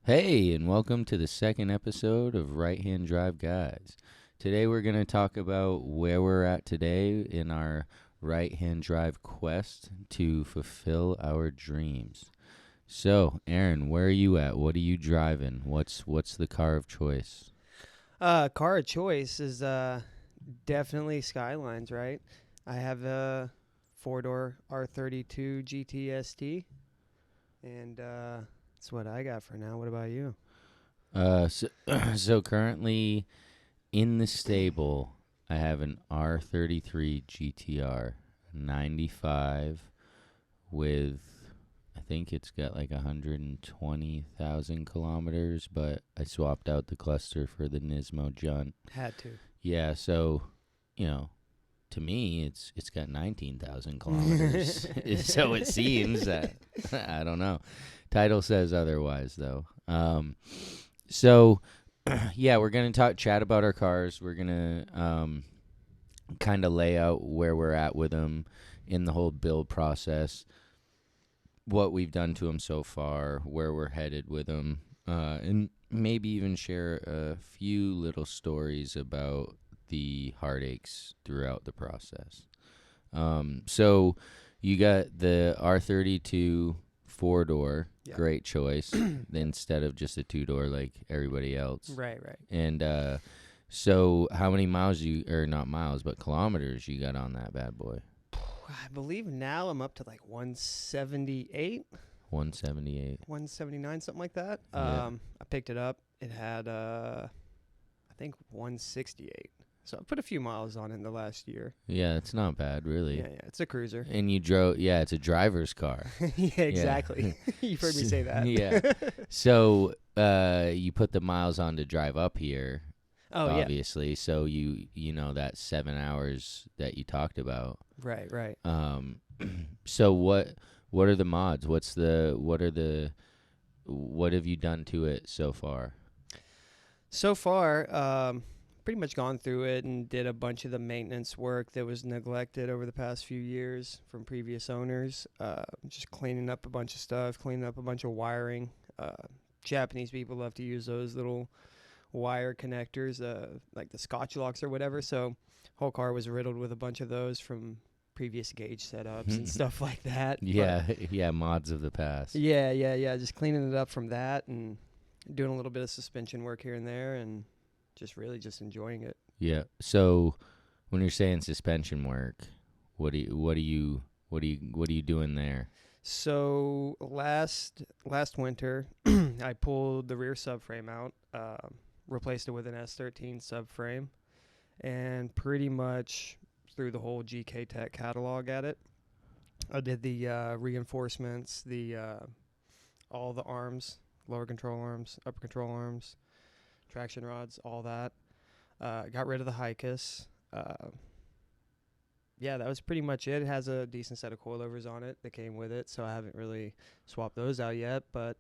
Hey, and welcome to the second episode of Right Hand Drive Guys. Today we're going to talk about where we're at today in our right hand drive quest to fulfill our dreams. So, Aaron, where are you at? What are you driving? What's the car of choice? Car of choice is definitely Skylines, right? I have a four-door R32 GT ST, and that's what I got for now. What about you? So currently in the stable, I have an R33 GTR 95 with, I think it's got like 120,000 kilometers, but I swapped out the cluster for the Nismo Junt. Had to. Yeah, so, to me, it's got 19,000 kilometers. So it seems that, I don't know. Title says otherwise, though. So, yeah, we're going to chat about our cars. We're going to kind of lay out where we're at with them in the whole build process, what we've done to them so far, where we're headed with them, and maybe even share a few little stories about the heartaches throughout the process. So you got the R32 4-door, Yeah. great choice, instead of just a 2-door like everybody else. Right. And so how many miles not miles, but kilometers you got on that bad boy? I believe now I'm up to like 178, 178. 179, something like that. Yeah. I picked it up. It had, I think, 168. So I put a few miles on it in the last year. Yeah, it's not bad, really. Yeah, it's a cruiser. And you drove, it's a driver's car. Yeah, exactly. You've heard me say that. Yeah. So you put the miles on to drive up here, obviously. So you know that 7 hours that you talked about. Right. So what are the mods? What have you done to it so far? So far, pretty much gone through it and did a bunch of the maintenance work that was neglected over the past few years from previous owners. Just cleaning up a bunch of stuff, cleaning up a bunch of wiring. Japanese people love to use those little wire connectors, like the Scotch locks or whatever. So whole car was riddled with a bunch of those from previous gauge setups and stuff like that. Yeah, mods of the past. Yeah. Just cleaning it up from that and doing a little bit of suspension work here and there and just really just enjoying it. Yeah. So when you're saying suspension work, what are you doing there? So last winter, I pulled the rear subframe out, replaced it with an S13 subframe, and pretty much threw the whole GK Tech catalog at it. I did the reinforcements, all the arms, lower control arms, upper control arms, traction rods, all that. Got rid of the Hikis. Yeah, that was pretty much it. It has a decent set of coilovers on it that came with it, so I haven't really swapped those out yet, but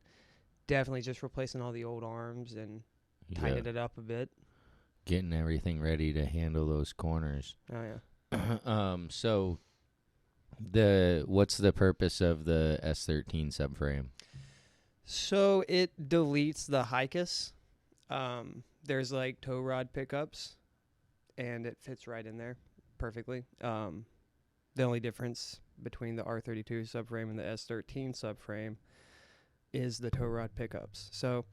definitely just replacing all the old arms and tightening it up a bit. Getting everything ready to handle those corners. Oh, yeah. So what's the purpose of the S13 subframe? So it deletes the Hikis. There's like tow rod pickups, and it fits right in there perfectly. The only difference between the R32 subframe and the S13 subframe is the tow rod pickups. So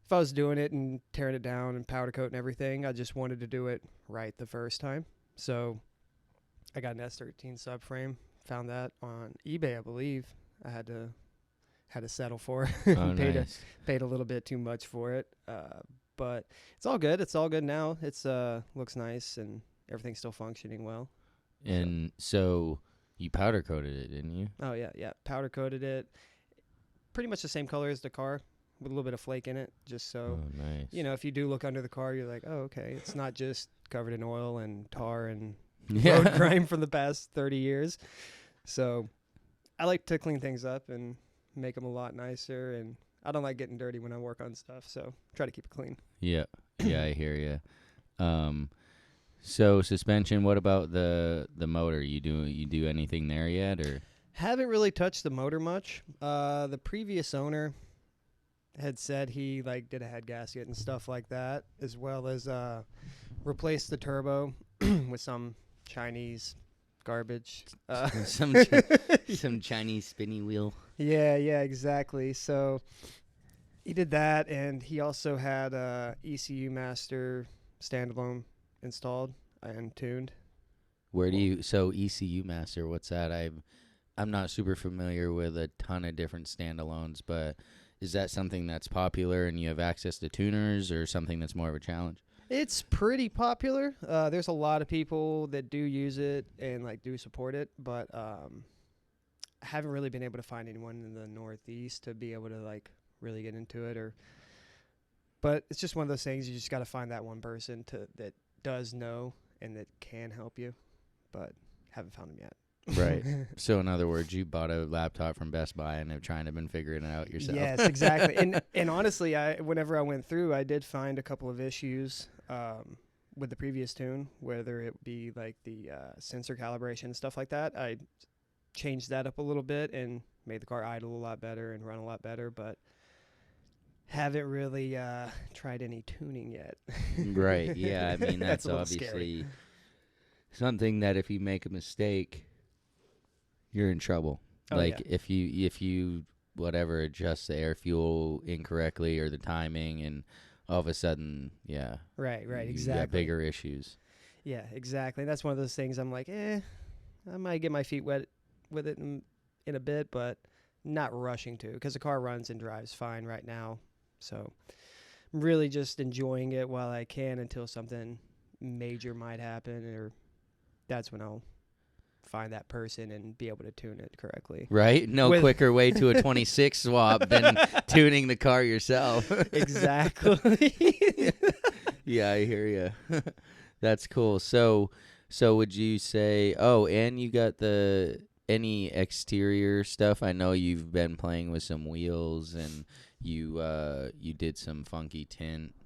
if I was doing it and tearing it down and powder coat and everything, I just wanted to do it right the first time. So I got an S13 subframe, found that on eBay, I believe. I had to settle for it. Oh, paid a little bit too much for it. But it's all good. It's all good now. It's looks nice and everything's still functioning well. And so you powder coated it, didn't you? Oh, yeah. Powder coated it. Pretty much the same color as the car with a little bit of flake in it, just so, nice. If you do look under the car, you're like, oh, okay. It's not just covered in oil and tar and Yeah. road grime from the past 30 years. So I like to clean things up and make them a lot nicer, and I don't like getting dirty when I work on stuff, so try to keep it clean. Yeah, I hear you. So suspension. What about the motor? You do anything there yet, or? Haven't really touched the motor much. The previous owner had said he like did a head gasket and stuff like that, as well as replaced the turbo with some Chinese garbage. some Chinese spinny wheel. Yeah, exactly. So he did that, and he also had a ECU Master standalone installed and tuned. Where do you ECU Master? What's that? I'm not super familiar with a ton of different standalones, but is that something that's popular and you have access to tuners, or something that's more of a challenge? It's pretty popular. There's a lot of people that do use it and like do support it, but I haven't really been able to find anyone in the Northeast to be able to like really get into it. But it's just one of those things. You just got to find that one person that does know and that can help you, but haven't found them yet. Right. So in other words, you bought a laptop from Best Buy and have trying to been figuring it out yourself. Yes, exactly. And honestly, whenever I went through, I did find a couple of issues with the previous tune, whether it be like the sensor calibration and stuff like that. I changed that up a little bit and made the car idle a lot better and run a lot better, but haven't really tried any tuning yet. Right. Yeah. I mean, that's obviously scary. Something that if you make a mistake, you're in trouble. Oh, like yeah. if you whatever adjust the air fuel incorrectly or the timing, and all of a sudden, yeah, Right, you exactly. got bigger issues. Yeah, exactly. That's one of those things I'm like, I might get my feet wet with it in a bit, but not rushing to, because the car runs and drives fine right now. So I'm really just enjoying it while I can until something major might happen, or that's when I'll find that person and be able to tune it correctly. Right? No quicker way to a 26 swap than tuning the car yourself. Exactly. Yeah, I hear you. That's cool. So would you say, and you got any exterior stuff? I know you've been playing with some wheels, and you did some funky tint.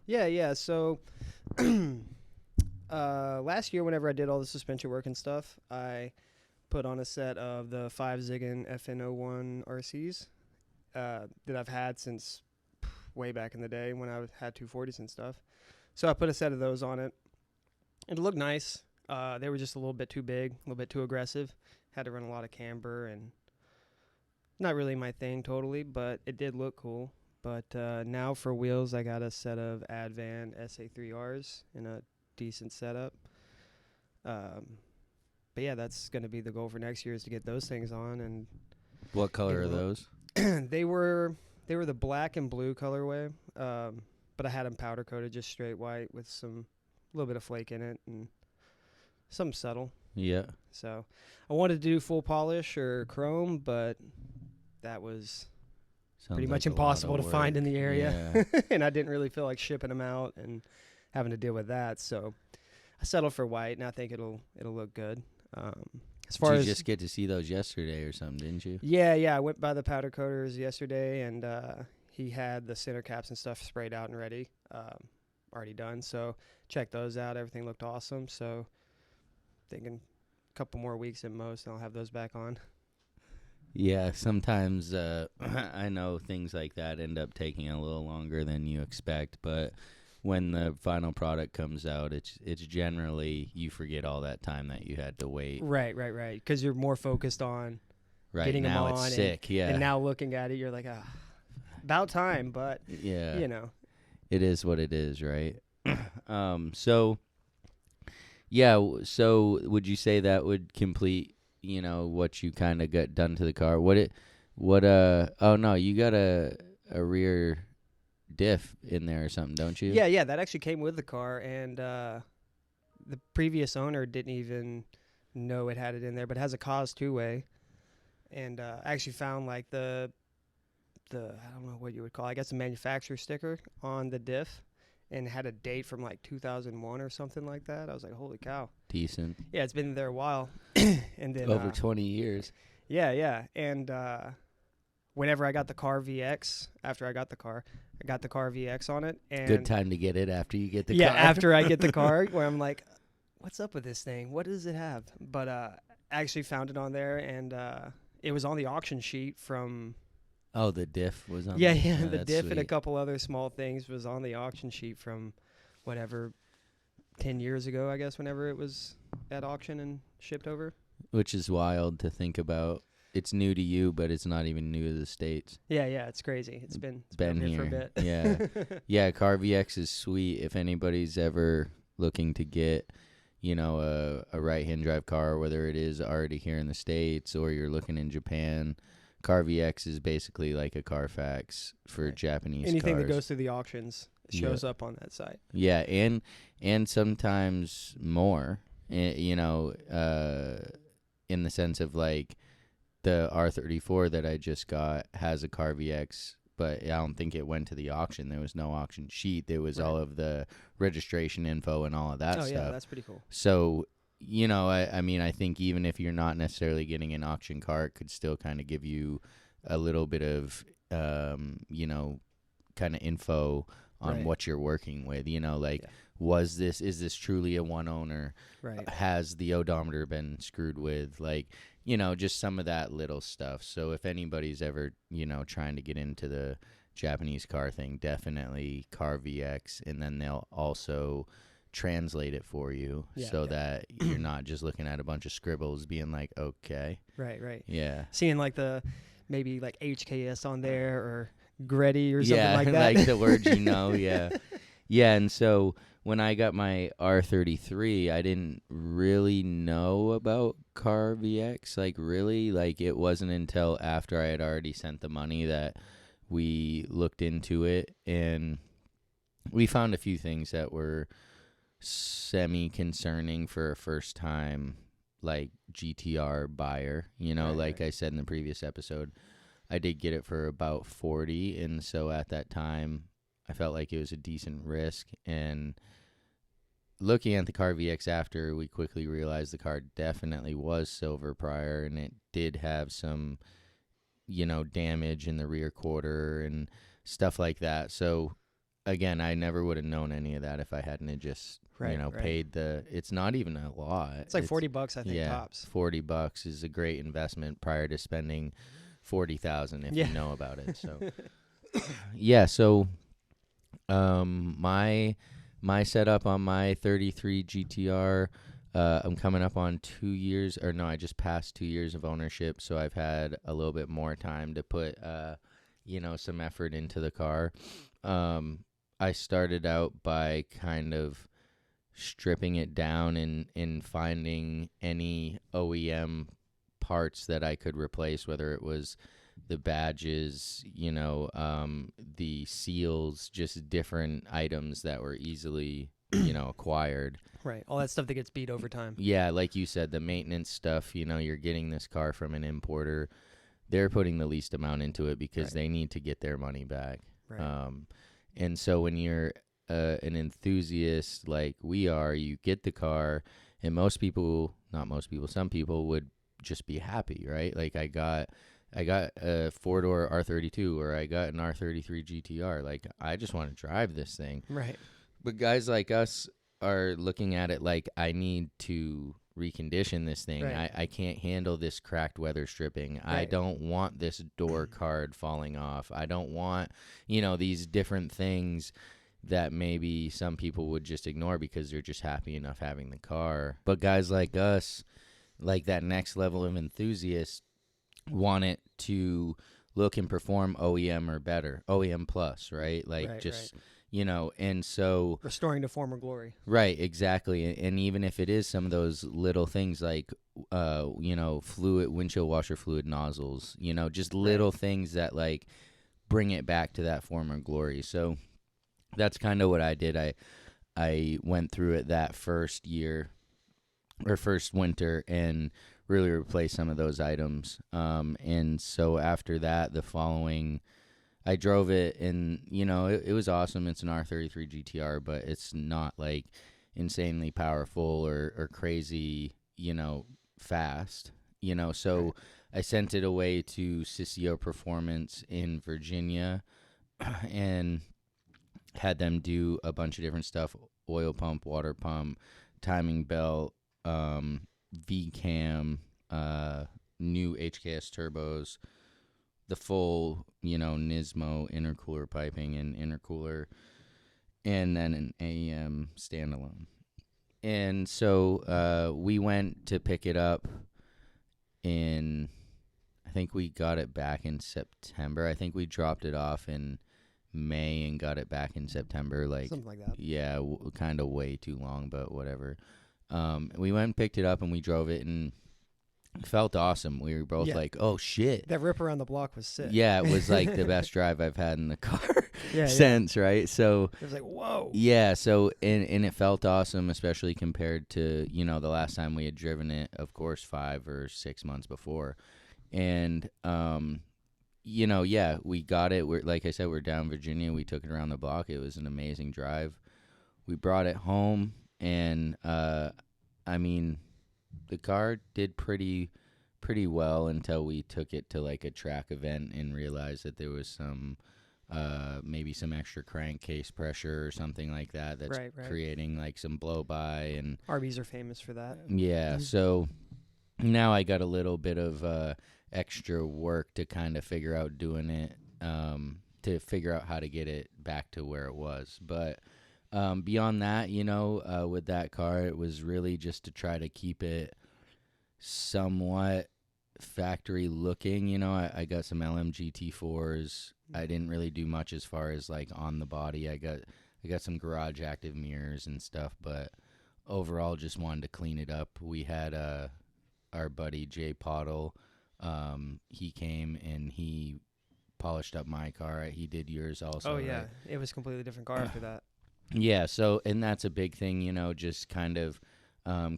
Yeah. So last year, whenever I did all the suspension work and stuff, I put on a set of the 5 Ziggin FN01 RCs that I've had since way back in the day when I had 240s and stuff. So I put a set of those on it. It looked nice. They were just a little bit too big, a little bit too aggressive. Had to run a lot of camber, and not really my thing totally, but it did look cool. But now for wheels, I got a set of Advan SA3Rs in a decent setup. But yeah, that's going to be the goal for next year, is to get those things on. And What color are those? they were the black and blue colorway, but I had them powder coated just straight white with some little bit of flake in it and some subtle. Yeah. So I wanted to do full polish or chrome, but that was pretty much impossible to find in the area. Yeah. And I didn't really feel like shipping them out and having to deal with that. So I settled for white, and I think it'll look good. As far as you just get to see those yesterday or something, didn't you? Yeah. I went by the powder coaters yesterday, and he had the center caps and stuff sprayed out and ready, already done. So checked those out. Everything looked awesome. So thinking a couple more weeks at most, and I'll have those back on. Yeah, sometimes I know things like that end up taking a little longer than you expect, but when the final product comes out, it's generally, you forget all that time that you had to wait. Right. Because you're more focused on getting now them on. It's sick, yeah. And now looking at it, you're like, about time, but, yeah, It is what it is, right? So would you say that would complete, what you kind of got done to the car? Oh no, you got a rear diff in there or something, don't you? Yeah, that actually came with the car, and the previous owner didn't even know it had it in there, but it has a cause two-way, and I actually found like the I don't know what you would call it, I guess a manufacturer sticker on the diff, and had a date from like 2001 or something like that. I was like, holy cow. Decent. Yeah, it's been there a while. And then over 20 years. Yeah. And whenever I got the car VX, after I got the car VX on it. And good time to get it after you get the car. Yeah, after I get the car, where I'm like, what's up with this thing? What does it have? But actually found it on there, and it was on the auction sheet from. Oh, the diff was on. Yeah, there? yeah, Oh, the that's diff and a sweet. couple other small things was on the auction sheet from, whatever, 10 years ago, I guess, whenever it was at auction and shipped over. Which is wild to think about. It's new to you, but it's not even new to the States. Yeah, yeah, it's crazy. It's been Been over here. for a bit. Yeah. Yeah, Car VX is sweet. If anybody's ever looking to get, a right-hand drive car, whether it is already here in the States or you're looking in Japan, Car VX is basically like a Carfax for Right. Japanese Anything cars. that goes through the auctions shows up on that site. Yeah, and sometimes more, in the sense of like the R34 that I just got has a Car VX, but I don't think it went to the auction. There was no auction sheet. There was Right. all of the registration info and all of that stuff. Yeah, that's pretty cool. So, I mean, I think even if you're not necessarily getting an auction car, it could still kind of give you a little bit of, kind of info on Right. what you're working with. Like, Yeah. is this truly a one owner? Right. Has the odometer been screwed with? Like, just some of that little stuff. So if anybody's ever, trying to get into the Japanese car thing, definitely Car VX, and then they'll also translate it for you so that you're not just looking at a bunch of scribbles being like, okay. Right, right. Yeah. Seeing like maybe like HKS on there or Gretty or something like that. Like the words, yeah. Yeah, and so when I got my R33, I didn't really know about Car VX. Like, really? Like, it wasn't until after I had already sent the money that we looked into it, and we found a few things that were semi-concerning for a first-time, like, GTR buyer. Like I said in the previous episode, I did get it for about 40, and so at that time, I felt like it was a decent risk. And looking at the Car VX after, we quickly realized the car definitely was silver prior, and it did have some, damage in the rear quarter and stuff like that. So, again, I never would have known any of that if I hadn't have just, Right. paid it's not even a lot. It's like $40, I think, tops. $40 is a great investment prior to spending $40,000 if you know about it. So, yeah, so my setup on my 33 GTR, I'm coming up on 2 years, or no, I just passed 2 years of ownership, so I've had a little bit more time to put, some effort into the car. I started out by kind of stripping it down and finding any OEM parts that I could replace, whether it was the badges, the seals, just different items that were easily, acquired. Right. All that stuff that gets beat over time. Yeah, like you said, the maintenance stuff, you're getting this car from an importer. They're putting the least amount into it because they need to get their money back. Right. And so when you're an enthusiast like we are, you get the car, and some people would just be happy, right? Like I got a 4-door R32, or I got an R33 GTR. Like, I just want to drive this thing. Right. But guys like us are looking at it like, I need to recondition this thing. Right. I can't handle this cracked weather stripping. Right. I don't want this door card falling off. I don't want, these different things that maybe some people would just ignore because they're just happy enough having the car. But guys like us, like that next level of enthusiast, want it to look and perform OEM or better, OEM plus, right? Like and so restoring to former glory. Right, exactly. And even if it is some of those little things like, windshield washer fluid nozzles, just little things that like bring it back to that former glory. So that's kind of what I did. I went through it that first year or first winter and really replaced some of those items. And so after that, the following, I drove it, and, it was awesome. It's an R33 GTR, but it's not, like, insanely powerful or crazy, fast, So I sent it away to Sissio Performance in Virginia and had them do a bunch of different stuff: oil pump, water pump, timing belt, V-cam, new HKS turbos, the full, Nismo intercooler piping and intercooler, and then an AEM standalone. And so we went to pick it up I think we got it back in September. I think we dropped it off in May and got it back in September. Something like that. Yeah, kind of way too long, but whatever. We went and picked it up and we drove it and it felt awesome. We were both like, oh, shit. That rip around the block was sick. Yeah, it was like the best drive I've had in the car since, right? So it was like, whoa. Yeah, so and it felt awesome, especially compared to, the last time we had driven it, of course, 5 or 6 months before. And, we got it. Like I said, we're down in Virginia. We took it around the block. It was an amazing drive. We brought it home, and, the car did pretty well until we took it to like a track event and realized that there was some maybe some extra crankcase pressure or something like that that's creating like some blow by, and RBs are famous for that. Yeah, so now I got a little bit of extra work to kind of figure out doing it, to figure out how to get it back to where it was. But beyond that, with that car, it was really just to try to keep it somewhat factory looking. I got some LMG T4s. I didn't really do much as far as like on the body. I got some garage active mirrors and stuff, but overall just wanted to clean it up. We had our buddy Jay Pottle. He came and he polished up my car. He did yours also. Oh yeah, right? It was a completely different car after that. Yeah, so, and that's a big thing, just kind of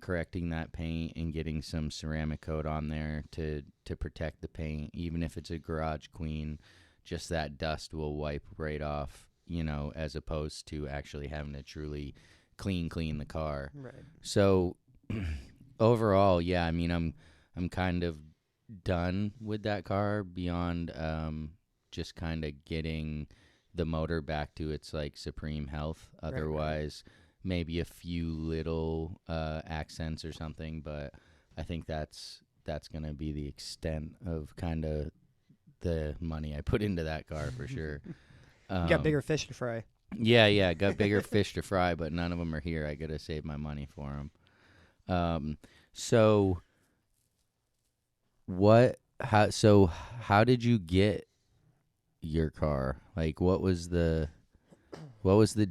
correcting that paint and getting some ceramic coat on there to protect the paint. Even if it's a garage queen, just that dust will wipe right off, as opposed to actually having to truly clean the car. Right. So overall, yeah, I'm kind of done with that car beyond just kind of getting the motor back to its like supreme health. Otherwise, maybe a few little accents or something, but I think that's gonna be the extent of kind of the money I put into that car for sure. You got bigger fish to fry. Yeah, got bigger fish to fry, but none of them are here. I gotta save my money for them. So how did you get your car? Like, what was the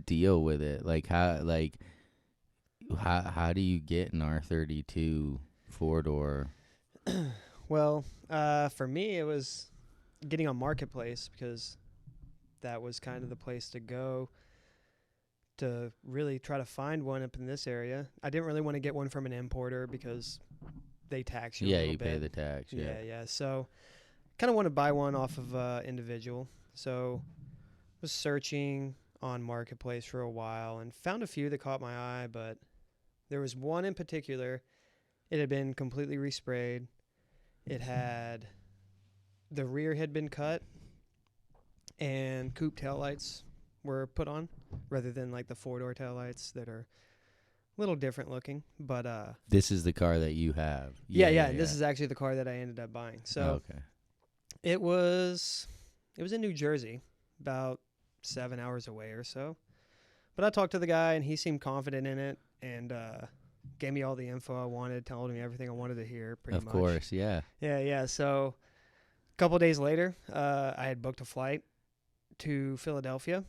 deal with it? Like, how do you get an R32 4-door? Well, for me, it was getting on Marketplace, because that was kind of the place to go to really try to find one up in this area. I didn't really want to get one from an importer because they tax you a little bit. Yeah, you pay the tax. Yeah. So kind of want to buy one off of individual. So was searching on Marketplace for a while and found a few that caught my eye, but there was one in particular. It had been completely resprayed. It had, the rear had been cut and coupe taillights were put on rather than like the 4-door taillights that are a little different looking. But this is the car that you have. Yeah. This is actually the car that I ended up buying. So okay. It was in New Jersey, about 7 hours away or so. But I talked to the guy and he seemed confident in it and gave me all the info I wanted, told me everything I wanted to hear pretty much. Of course, yeah. Yeah. So a couple days later, I had booked a flight to Philadelphia,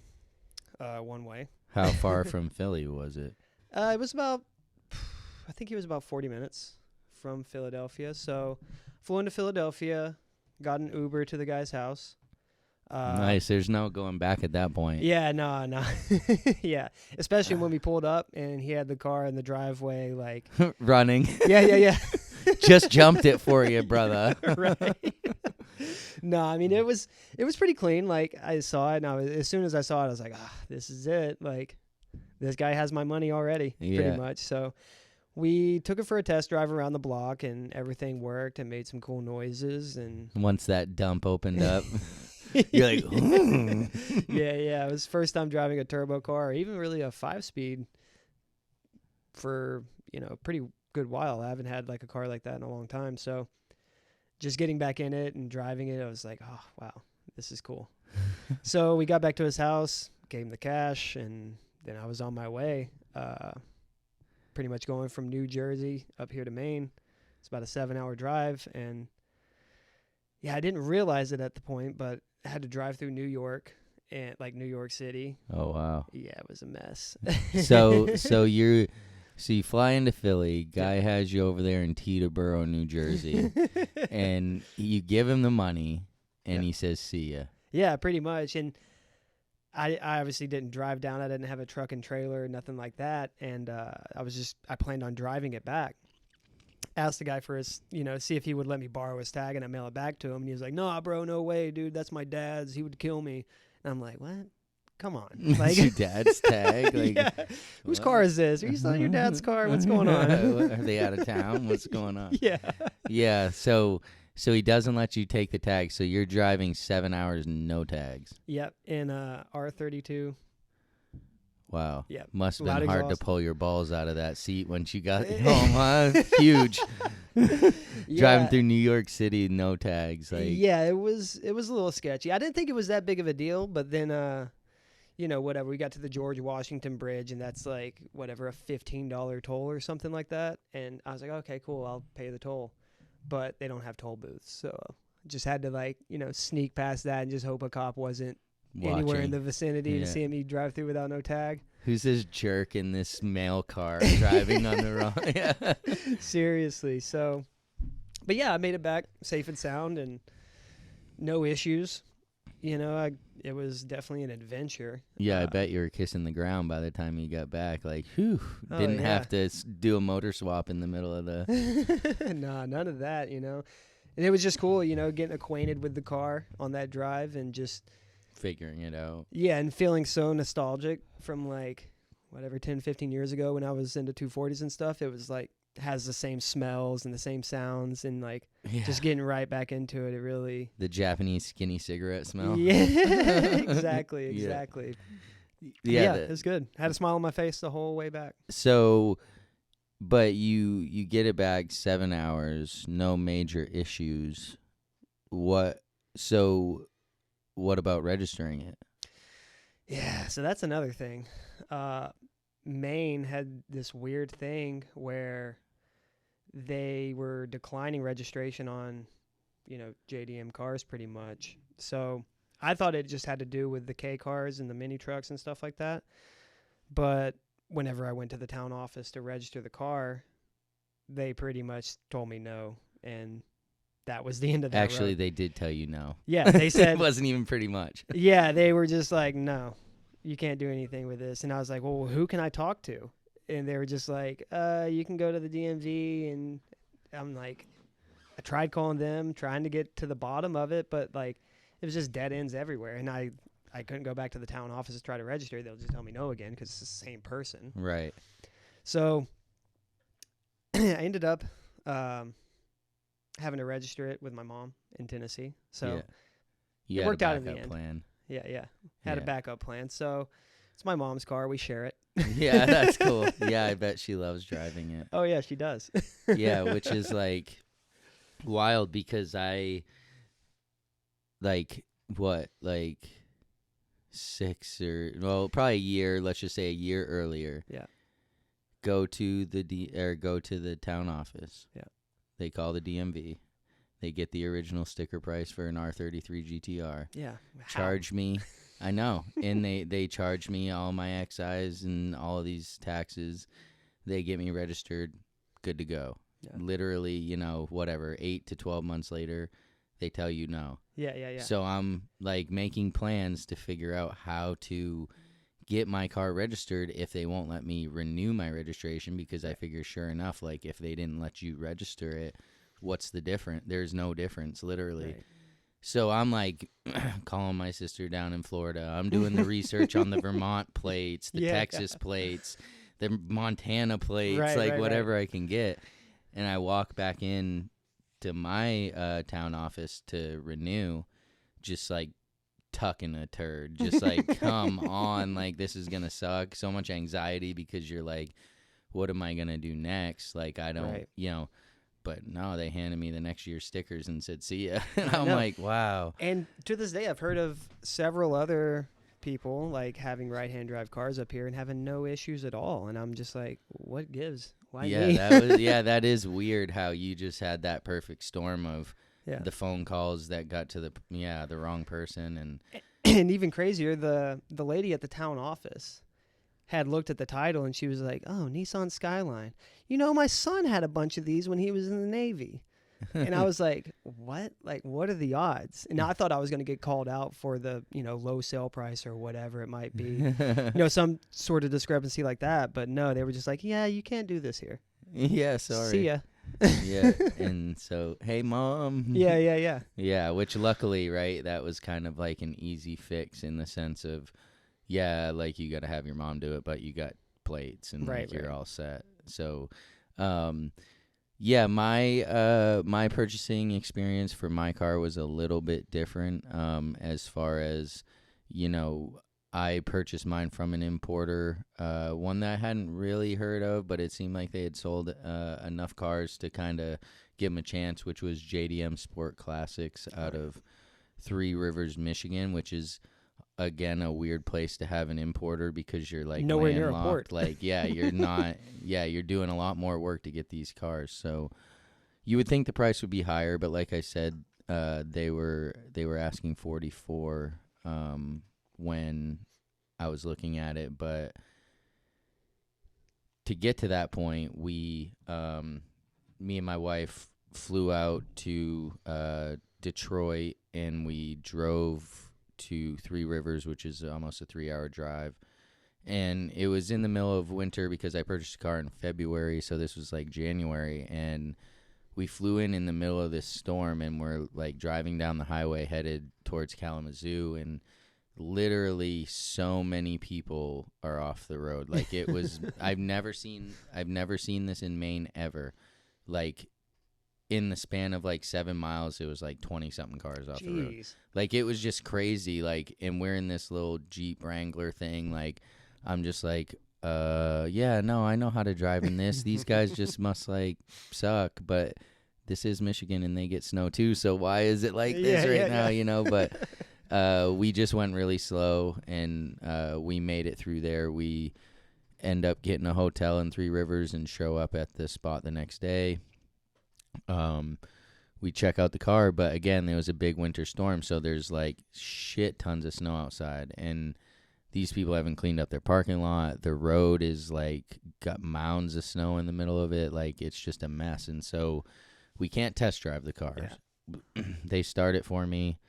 one way. How far from Philly was it? It was about, I think it was about 40 minutes from Philadelphia. So flew into Philadelphia, got an Uber to the guy's house. Nice. There's no going back at that point. Yeah, no. Yeah, especially when we pulled up and he had the car in the driveway, like running. Yeah. Just jumped it for you, brother. Right. No, I mean it was pretty clean. Like I saw it, and as soon as I saw it, I was like, this is it. Like this guy has my money already, pretty much. So we took it for a test drive around the block, and everything worked and made some cool noises. And once that dump opened up. You're like, yeah. It was first time driving a turbo car, or even really a 5-speed for, pretty good while. I haven't had like a car like that in a long time. So just getting back in it and driving it, I was like, oh, wow, this is cool. So we got back to his house, gave him the cash, and then I was on my way, pretty much going from New Jersey up here to Maine. It's about a 7-hour drive. And yeah, I didn't realize it at the point, but I had to drive through New York and like New York City. Oh, wow. Yeah, it was a mess. So you fly into Philly, guy has you over there in Teterboro, New Jersey, and you give him the money, and he says, see ya. Yeah, pretty much. And I obviously didn't drive down. I didn't have a truck and trailer, nothing like that. And I planned on driving it back. Asked the guy for his, see if he would let me borrow his tag, and I mail it back to him. And he was like, "No, bro, no way, dude. That's my dad's. He would kill me." And I'm like, "What? Come on." Like, your dad's tag? Like, yeah. Whose car is this? Are you selling your dad's car? What's going on? Are they out of town? What's going on? Yeah. Yeah. So he doesn't let you take the tag. So you're driving 7 hours, no tags. Yep. In R32. Wow. Yeah. Must have Loud been hard exhaust. to pull your balls out of that seat when she got home, huh? Huge. Driving through New York City, no tags. Like, yeah, it was a little sketchy. I didn't think it was that big of a deal, but then whatever, we got to the George Washington Bridge, and that's like whatever, a $15 toll or something like that. And I was like, okay, cool, I'll pay the toll. But they don't have toll booths, so just had to sneak past that and just hope a cop wasn't anywhere in the vicinity to see me drive through without no tag. Who's this jerk in this mail car driving on the wrong? Yeah. Seriously. So, but yeah, I made it back safe and sound and no issues. It was definitely an adventure. Yeah, I bet you were kissing the ground by the time you got back. Like, whew, didn't have to do a motor swap in the middle of the... Nah, none of that, And it was just cool, getting acquainted with the car on that drive and just... figuring it out. Yeah, and feeling so nostalgic from 10, 15 years ago when I was into 240s and stuff. It was has the same smells and the same sounds and just getting right back into it. It really... The Japanese skinny cigarette smell. Yeah, exactly. Yeah, it was good. Had a smile on my face the whole way back. So, but you get it back 7 hours, no major issues. What about registering it? Yeah, so that's another thing. Maine had this weird thing where they were declining registration on, JDM cars pretty much. So I thought it just had to do with the K cars and the mini trucks and stuff like that. But whenever I went to the town office to register the car, they pretty much told me no. And that was the end of that Actually, road. they did tell you no. Yeah, they said... It wasn't even pretty much. Yeah, they were just like, no, you can't do anything with this. And I was like, well, who can I talk to? And they were just like, you can go to the DMV. And I'm like, I tried calling them, trying to get to the bottom of it, but it was just dead ends everywhere. And I couldn't go back to the town office to try to register. They'll just tell me no again because it's the same person. Right. So I ended up having to register it with my mom in Tennessee. So it worked out in the end. Plan. Yeah. Had a backup plan. So it's my mom's car. We share it. Yeah, that's cool. Yeah, I bet she loves driving it. Oh, yeah, she does. Yeah, which is wild because I probably a year, let's just say a year earlier. Yeah. Go to the town office. Yeah. They call the DMV. They get the original sticker price for an R33 GTR. Yeah. Charge me. I know. And they charge me all my excise and all of these taxes. They get me registered, good to go. Yeah. Literally, 8 to 12 months later, they tell you no. Yeah. So I'm making plans to figure out how to get my car registered if they won't let me renew my registration, because I figure sure enough, if they didn't let you register it, what's the difference? There's no difference, literally. Right. So I'm calling my sister down in Florida. I'm doing the research on the Vermont plates, the Texas plates, the Montana plates, whatever I can get. And I walk back in to my town office to renew, just tucking a turd, just come on, this is gonna suck. So much anxiety because you're what am I going to do next? Like, I don't, Right. you know, but no, they handed me the next year's stickers and said, see ya. And I I'm know. like, wow. And to this day, I've heard of several other people like having right-hand drive cars up here and having no issues at all. And I'm just like, what gives? Why Yeah, me? that is weird how you just had that perfect storm of Yeah. the phone calls that got to the wrong person. And And even crazier, the lady at the town office had looked at the title and she was like, "Oh, Nissan Skyline. You know, my son had a bunch of these when he was in the Navy." And I was like, "What? Like, what are the odds?" And I thought I was going to get called out for the, low sale price or whatever it might be. Some sort of discrepancy like that. But no, they were just like, "Yeah, you can't do this here. yeah, sorry. See ya." Yeah, and so, hey, Mom. Yeah. Yeah, which luckily, right, that was kind of like an easy fix in the sense of, yeah, like you got to have your mom do it, but you got plates and Right, you're right. all set. So, yeah, my purchasing experience for my car was a little bit different. As far as, I purchased mine from an importer, one that I hadn't really heard of, but it seemed like they had sold enough cars to kind of give them a chance, which was JDM Sport Classics out of Three Rivers, Michigan, which is, again, a weird place to have an importer because you're like Nowhere near a landlocked. port. Like, yeah, you're not. Yeah, you're doing a lot more work to get these cars. So you would think the price would be higher, but like I said, they were asking 44 when I was looking at it. But to get to that point, me and my wife flew out to Detroit and we drove to Three Rivers, which is almost a 3-hour drive. And it was in the middle of winter because I purchased a car in February, so this was like January. And we flew in the middle of this storm, and we're like driving down the highway headed towards Kalamazoo, and literally so many people are off the road. Like, it was I've never seen this in Maine ever. Like, in the span of like 7 miles, it was like 20 something cars off the road. Jeez. Like, it was just crazy. Like, and we're in this little Jeep Wrangler thing. Like, I'm just like, yeah, no, I know how to drive in this. These guys just must like suck, but this is Michigan and they get snow too. So why is it like this now? But we just went really slow, and we made it through there. We end up getting a hotel in Three Rivers and show up at the spot the next day. We check out the car, but again, there was a big winter storm, so there's like shit tons of snow outside, and these people haven't cleaned up their parking lot. The road is like got mounds of snow in the middle of it. Like, it's just a mess, and so we can't test drive the cars. Yeah. They start it for me.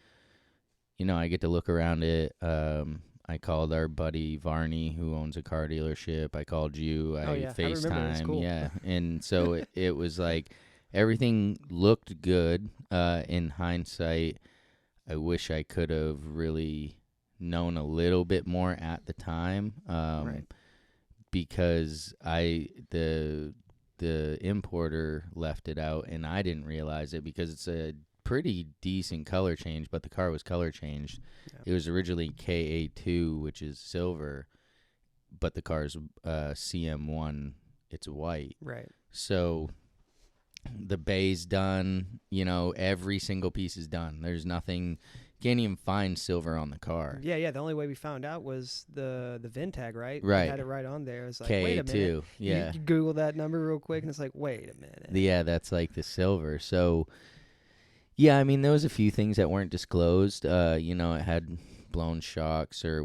I get to look around it. I called our buddy Varney, who owns a car dealership. I called you. I FaceTime. I remember. That's cool. Yeah, and so it was like everything looked good. In hindsight, I wish I could have really known a little bit more at the time, Right. because the importer left it out, and I didn't realize it because it's a pretty decent color change, but the car was color changed. Yeah. It was originally KA2, which is silver, but the car's CM1, it's white. Right. So the bay's done, every single piece is done. There's nothing, can't even find silver on the car. Yeah. The only way we found out was the VIN tag, right? Right. We had it right on there. It's like, KA2, wait a minute. yeah. You Google that number real quick, and it's like, wait a minute. Yeah, that's like the silver. So, yeah, I mean, there was a few things that weren't disclosed. It had blown shocks or,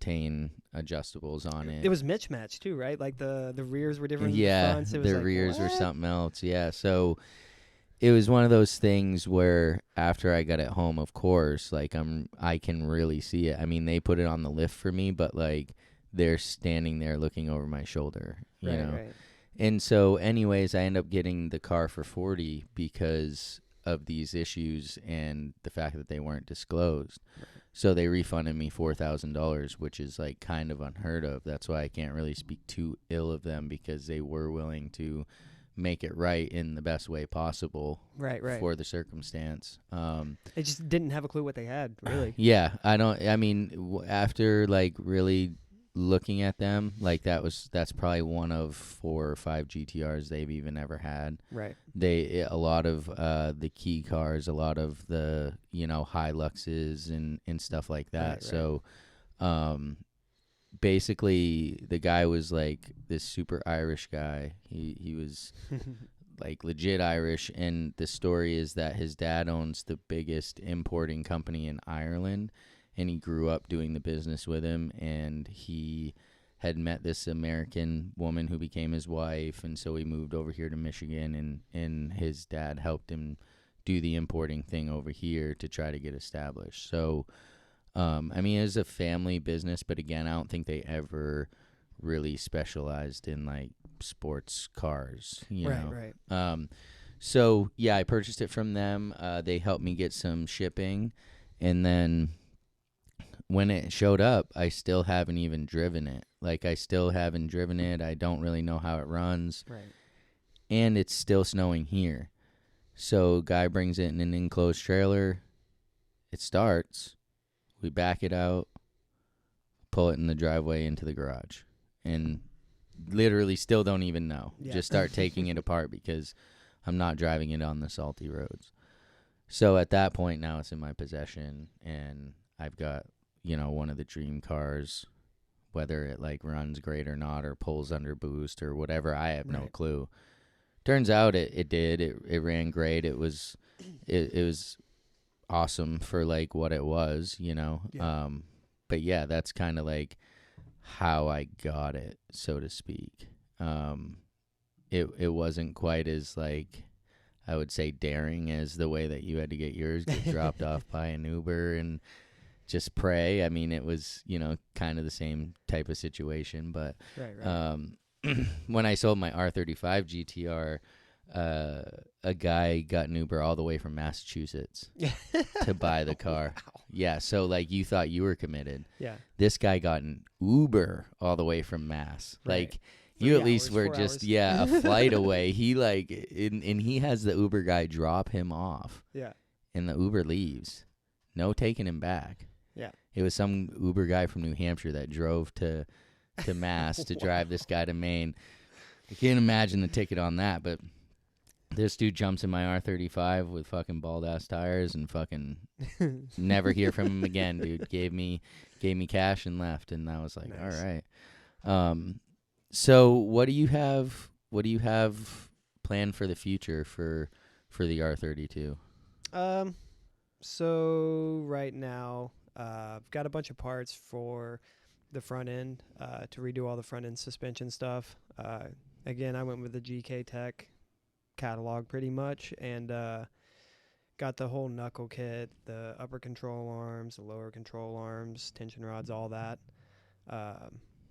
Tane adjustables on it. It was mismatched too, right? Like the rears were different than the fronts. It was the like, rears what? were something else. Yeah, so it was one of those things where after I got it home, of course, like I can really see it. I mean, they put it on the lift for me, but like they're standing there looking over my shoulder, you know. Right. And so, anyways, I end up getting the car for $40 because of these issues and the fact that they weren't disclosed. Right. So they refunded me $4,000, which is like kind of unheard of. That's why I can't really speak too ill of them, because they were willing to make it right in the best way possible. Right. For the circumstance. They just didn't have a clue what they had, really. Yeah, after like really looking at them, like that's probably one of 4 or 5 GTRs they've even ever had. Right. A lot of the key cars, a lot of the Hiluxes and stuff like that. Right. So basically the guy was like this super Irish guy. He was like legit Irish, and the story is that his dad owns the biggest importing company in Ireland, and he grew up doing the business with him, and he had met this American woman who became his wife, and so he moved over here to Michigan, and his dad helped him do the importing thing over here to try to get established. So I mean, it was a family business, but again, I don't think they ever really specialized in like sports cars, you know. Right. So yeah, I purchased it from them. They helped me get some shipping, and then when it showed up, I still haven't even driven it. Like, I still haven't driven it. I don't really know how it runs. Right. And it's still snowing here. So guy brings it in an enclosed trailer. It starts. We back it out, pull it in the driveway into the garage, and literally still don't even know. Yeah. Just start taking it apart because I'm not driving it on the salty roads. So at that point, now it's in my possession, and I've got, one of the dream cars, whether it like runs great or not, or pulls under boost or whatever. I have no clue. Turns out it did. It ran great. It was awesome for like what it was, Yeah. But yeah, that's kind of like how I got it, so to speak. It wasn't quite as like, I would say, daring as the way that you had to get yours, get dropped off by an Uber and just pray. I mean, it was, kind of the same type of situation. But Right. when I sold my R35 GTR, a guy got an Uber all the way from Massachusetts to buy the car. Wow. Yeah, so like you thought you were committed. Yeah. This guy got an Uber all the way from Mass. Right. Like, you 3 at least hours, were 4 just hours. a flight away. He and he has the Uber guy drop him off, Yeah. and the Uber leaves. No taking him back. Yeah. It was some Uber guy from New Hampshire that drove to Mass to drive this guy to Maine. I can't imagine the ticket on that, but this dude jumps in my R35 with fucking bald ass tires and fucking never hear from him again, dude. Gave me cash and left, and I was like, Nice. all right. So what do you have planned for the future for the R32? So right now, I've got a bunch of parts for the front end, to redo all the front end suspension stuff. Again, I went with the GK Tech catalog pretty much, and got the whole knuckle kit, the upper control arms, the lower control arms, tension rods, all that.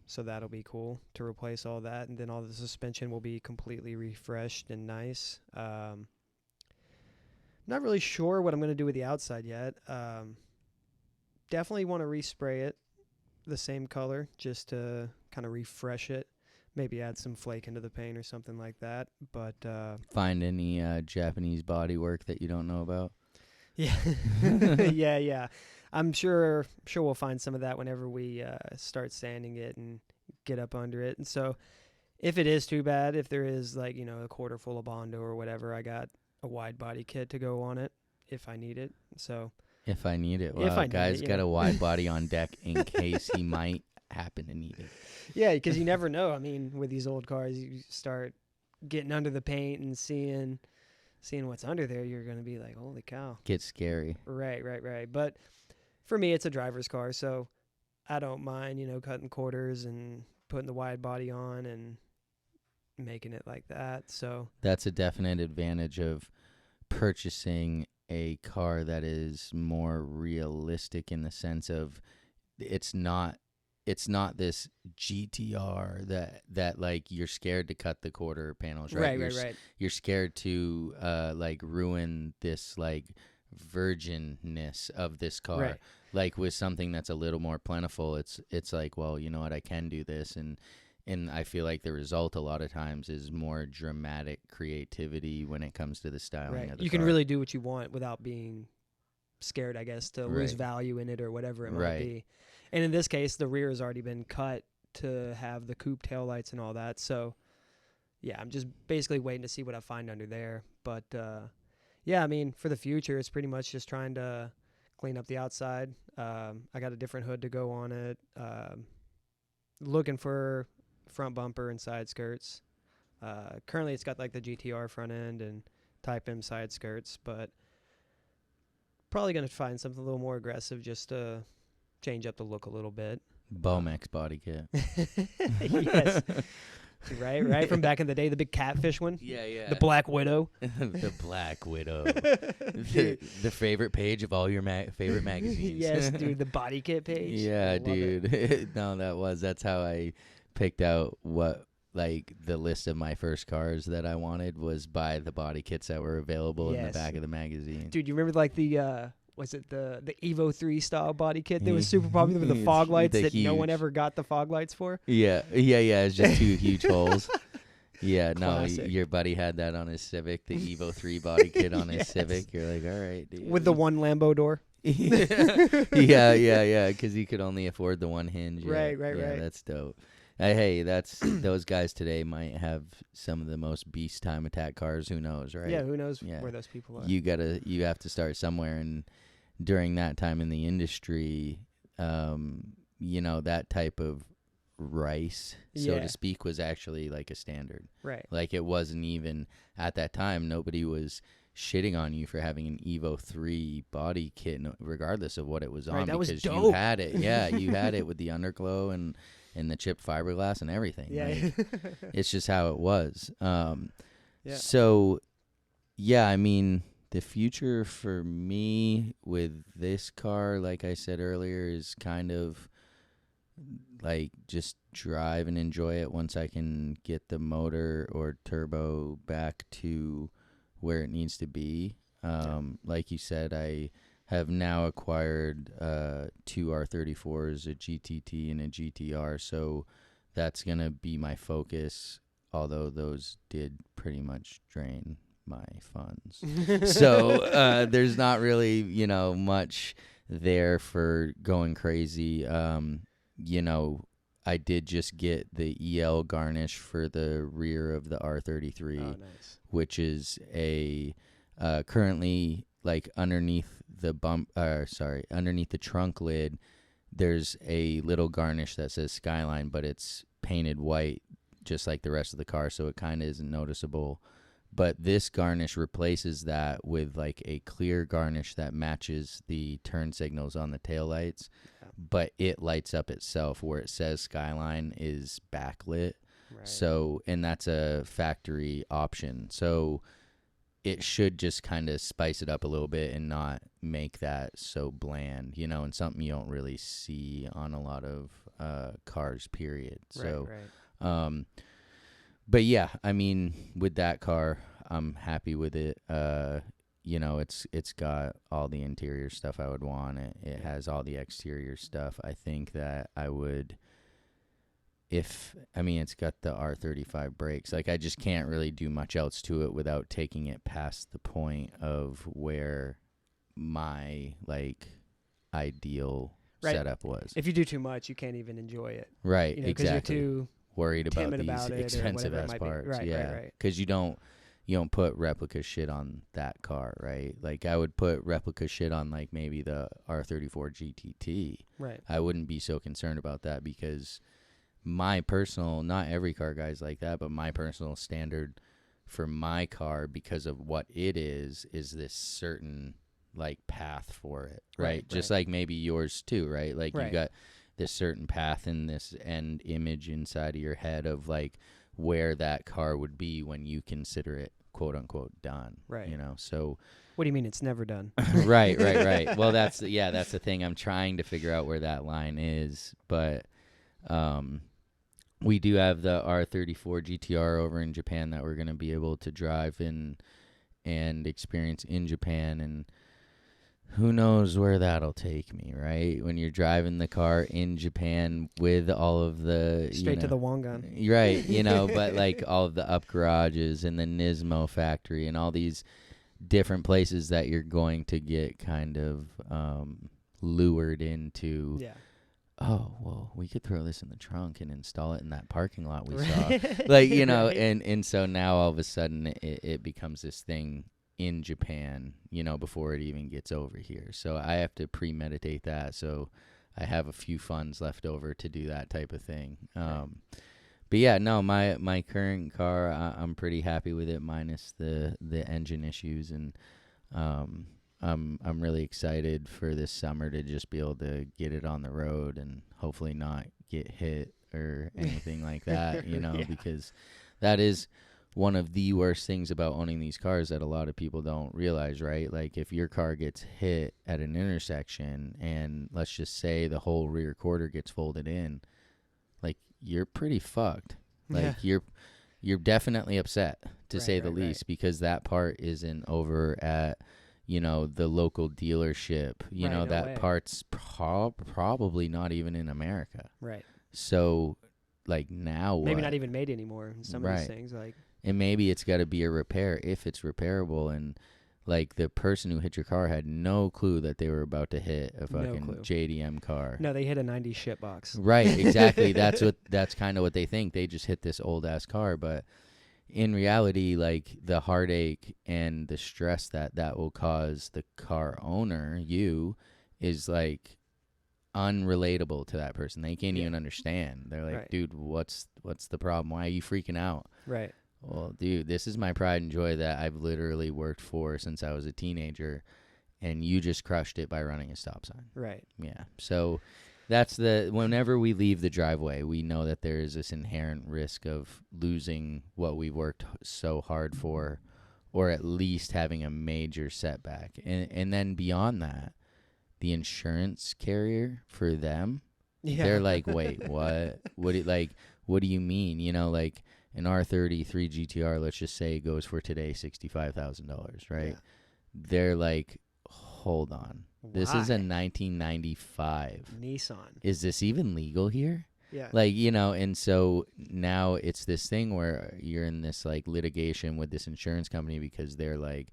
So that'll be cool to replace all that, and then all the suspension will be completely refreshed and nice. Not really sure what I'm going to do with the outside yet. Definitely want to respray it the same color just to kind of refresh it. Maybe add some flake into the paint or something like that. But Find any Japanese body work that you don't know about? yeah, yeah. I'm sure we'll find some of that whenever we start sanding it and get up under it. And so, if it is too bad, if there is like a quarter full of Bondo or whatever, I got a wide body kit to go on it if I need it. So if I need it, if I need guy's it, got a wide body on deck in case he might happen to need it. Yeah, because you never know. I mean, with these old cars, you start getting under the paint and seeing what's under there. You're gonna be like, holy cow! Gets scary. Right. But for me, it's a driver's car, so I don't mind cutting quarters and putting the wide body on and making it like that. So that's a definite advantage of purchasing a car that is more realistic in the sense of it's not this GTR that like you're scared to cut the quarter panels, right? Right. You're scared to like ruin this like virginness of this car. Right. Like with something that's a little more plentiful, it's like, well, you know what, I can do this, and I feel like the result a lot of times is more dramatic creativity when it comes to the styling of the you car. can really do what you want without being scared, I guess, to lose Right. value in it or whatever it might Right. be. And in this case, the rear has already been cut to have the coupe taillights and all that. So, yeah, I'm just basically waiting to see what I find under there. But, yeah, I mean, for the future, it's pretty much just trying to clean up the outside. I got a different hood to go on it. Looking for front bumper and side skirts. Currently, it's got like the GTR front end and Type M side skirts, but probably going to find something a little more aggressive just to change up the look a little bit. Bomex body kit. Yes. Right from back in the day, the big catfish one. Yeah. The Black Widow. The Black Widow. the favorite page of all your favorite magazines. Yes, dude, the body kit page. Yeah, dude. No, that's how I picked out what, like, the list of my first cars that I wanted was by the body kits that were available in the back of the magazine. Dude, you remember like the was it the Evo 3 style body kit that was super popular with the fog lights that no one ever got the fog lights for? Yeah. It's just two huge holes. Yeah, Classic. no, your buddy had that on his Civic, the Evo 3 body kit on his Civic. You're like, all right, dude. With the one Lambo door. Yeah, because he could only afford the one hinge. Right. That's dope. Hey, those guys today might have some of the most beast time attack cars. Who knows, right? Yeah, who knows where those people are. You have to start somewhere, and during that time in the industry, that type of rice, so to speak, was actually like a standard. Right. Like it wasn't even at that time. Nobody was shitting on you for having an Evo 3 body kit, regardless of what it was on, right, that because was dope. you had it. Yeah, you had it with the underglow and the chipped fiberglass and everything. Yeah. Like, it's just how it was. Yeah. So, yeah, I mean, the future for me with this car, like I said earlier, is kind of like just drive and enjoy it once I can get the motor or turbo back to where it needs to be. Like you said, I have now acquired 2 R34s, a GTT and a GTR, so that's going to be my focus, although those did pretty much drain my funds. So there's not really, much there for going crazy. I did just get the EL garnish for the rear of the R33, nice. Which is a currently, like, underneath the underneath the trunk lid, there's a little garnish that says Skyline, but it's painted white just like the rest of the car, so it kind of isn't noticeable. But this garnish replaces that with like a clear garnish that matches the turn signals on the taillights, but it lights up itself. Where it says Skyline is backlit. Right. So, and that's a factory option. So it should just kind of spice it up a little bit and not make that so bland, and something you don't really see on a lot of cars, period. So, right. But yeah, I mean, with that car, I'm happy with it. It's got all the interior stuff I would want. It has all the exterior stuff. I think that I would, it's got the R35 brakes. Like, I just can't really do much else to it without taking it past the point of where my, like, ideal setup was. If you do too much, you can't even enjoy it. Right, exactly. exactly. You're too worried about timid these about it expensive ass parts. Right. Because you don't put replica shit on that car, right? Like, I would put replica shit on, like, maybe the R34 GTT. Right. I wouldn't be so concerned about that, because my personal, not every car guy's like that, but my personal standard for my car, because of what it is this certain, like, path for it, right? Just like maybe yours too, right? Like, you got this certain path in this end image inside of your head of, like, where that car would be when you consider it, quote unquote, done. Right. So what do you mean it's never done? right. Well, that's the thing. I'm trying to figure out where that line is, but we do have the R34 GTR over in Japan that we're going to be able to drive and experience in Japan, and who knows where that'll take me, right? When you're driving the car in Japan with all of the... Straight to the Wangan. Right, but like all of the up garages and the Nismo factory and all these different places that you're going to get kind of lured into oh, well, we could throw this in the trunk and install it in that parking lot we saw. Right. Like, you know, Right. and so now all of a sudden it becomes this thing in Japan, you know, before it even gets over here. So I have to premeditate that. So I have a few funds left over to do that type of thing. But yeah, no, my current car, I'm pretty happy with it, minus the engine issues, and I'm really excited for this summer to just be able to get it on the road and hopefully not get hit or anything like that, you know, Yeah. because that is one of the worst things about owning these cars that a lot of people don't realize, right? Like if your car gets hit at an intersection and let's just say the whole rear quarter gets folded in, like you're pretty fucked. Like you're definitely upset, to Right, say the right, right. least, because that part isn't over at, you know, the local dealership. You Right, know, no that way. part's probably not even in America. Right. So, like, now Maybe what? not even made anymore. Some of these Right. things, like, And maybe it's got to be a repair if it's repairable. And, like, the person who hit your car had no clue that they were about to hit a No fucking clue. JDM car. no, they hit a 90s shitbox. Right, exactly. That's kind of what they think. They just hit this old ass car, but in reality, like the heartache and the stress that will cause the car owner, you, is like unrelatable to that person. They can't Yeah. even understand. They're like, Right. dude, what's the problem? Why are you freaking out? Right. Well, dude, this is my pride and joy that I've literally worked for since I was a teenager, and you just crushed it by running a stop sign. Right. Yeah. So that's whenever we leave the driveway, we know that there is this inherent risk of losing what we worked so hard for, or at least having a major setback. And then beyond that, the insurance carrier for them, Yeah. they're like, wait, what? What do you mean? You know, like an R33 GTR, let's just say, goes for today $65,000, right? Yeah. They're like, hold on. This is a Why? 1995. Nissan. Is this even legal here? Yeah. Like, you know, and so now it's this thing where you're in this like litigation with this insurance company because they're like,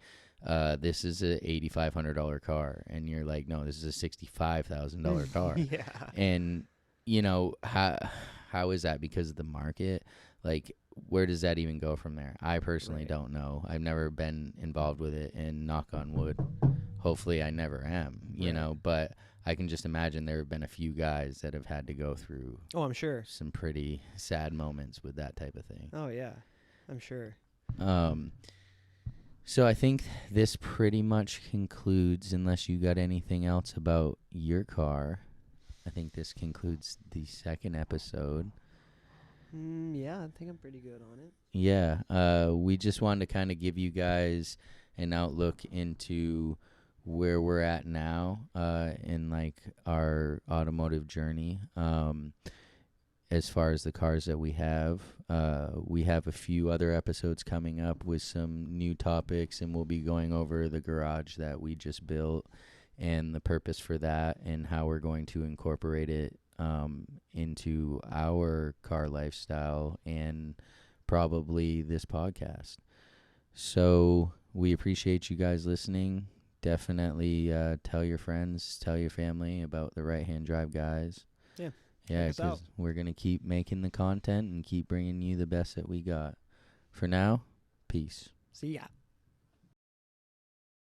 this is a $8,500 car, and you're like, no, this is a $65,000 car. Yeah. And you know, how is that? Because of the market? Like, where does that even go from there? I personally Right. don't know. I've never been involved with it, and knock on wood, hopefully I never am, you Right. know, but I can just imagine there have been a few guys that have had to go through Oh, I'm sure. some pretty sad moments with that type of thing. Oh, yeah. I'm sure. So I think this pretty much concludes, unless you got anything else about your car. I think this concludes the second episode. Yeah, I think I'm pretty good on it. Yeah, we just wanted to kind of give you guys an outlook into where we're at now in like our automotive journey. As far as the cars that we have a few other episodes coming up with some new topics, and we'll be going over the garage that we just built and the purpose for that and how we're going to incorporate it into our car lifestyle and probably this podcast. So we appreciate you guys listening. Definitely tell your friends, tell your family about the Right Hand Drive guys. Yeah. Yeah, Check us out. because we're going to keep making the content and keep bringing you the best that we got. For now, peace. See ya.